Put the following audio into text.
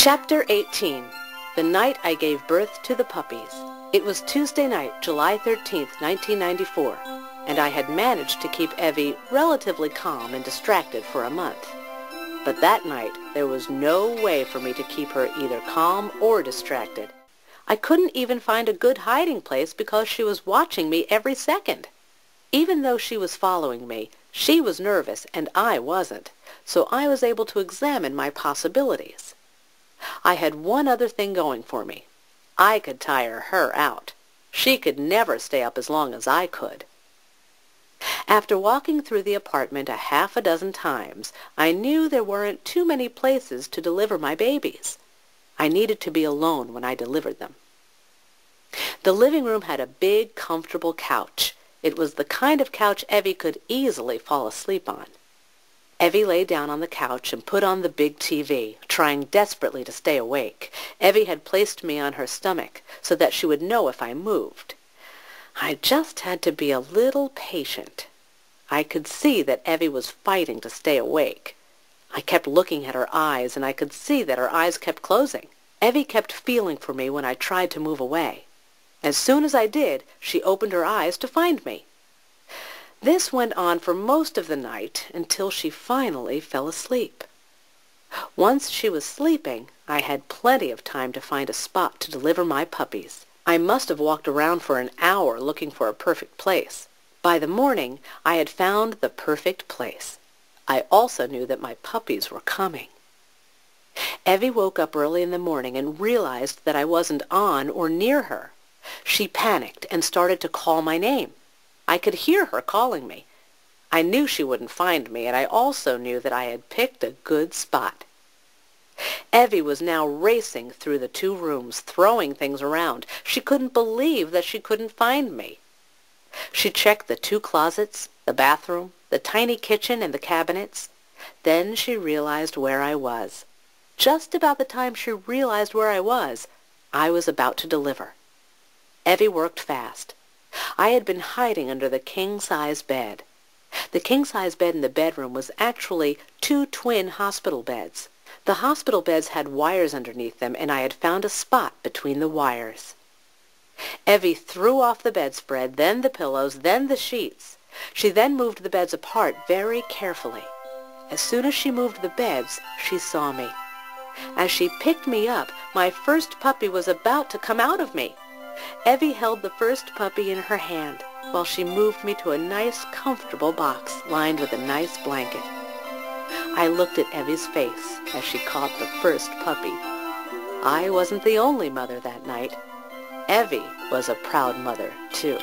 Chapter 18. The Night I Gave Birth to the Puppies. It was Tuesday night, July 13th, 1994, and I had managed to keep Evie relatively calm and distracted for a month. But that night, there was no way for me to keep her either calm or distracted. I couldn't even find a good hiding place because she was watching me every second. Even though she was following me, she was nervous and I wasn't, so I was able to examine my possibilities. I had one other thing going for me. I could tire her out. She could never stay up as long as I could. After walking through the apartment a half a dozen times, I knew there weren't too many places to deliver my babies. I needed to be alone when I delivered them. The living room had a big, comfortable couch. It was the kind of couch Evie could easily fall asleep on. Evie lay down on the couch and put on the big TV, trying desperately to stay awake. Evie had placed me on her stomach so that she would know if I moved. I just had to be a little patient. I could see that Evie was fighting to stay awake. I kept looking at her eyes, and I could see that her eyes kept closing. Evie kept feeling for me when I tried to move away. As soon as I did, she opened her eyes to find me. This went on for most of the night until she finally fell asleep. Once she was sleeping, I had plenty of time to find a spot to deliver my puppies. I must have walked around for an hour looking for a perfect place. By the morning, I had found the perfect place. I also knew that my puppies were coming. Evie woke up early in the morning and realized that I wasn't on or near her. She panicked and started to call my name. I could hear her calling me. I knew she wouldn't find me, and I also knew that I had picked a good spot. Evie was now racing through the two rooms, throwing things around. She couldn't believe that she couldn't find me. She checked the two closets, the bathroom, the tiny kitchen, and the cabinets. Then she realized where I was. Just about the time she realized where I was about to deliver. Evie worked fast. I had been hiding under the king-size bed. The king-size bed in the bedroom was actually two twin hospital beds. The hospital beds had wires underneath them, and I had found a spot between the wires. Evie threw off the bedspread, then the pillows, then the sheets. She then moved the beds apart very carefully. As soon as she moved the beds, she saw me. As she picked me up, my first puppy was about to come out of me. Evie held the first puppy in her hand while she moved me to a nice, comfortable box lined with a nice blanket. I looked at Evie's face as she caught the first puppy. I wasn't the only mother that night. Evie was a proud mother, too.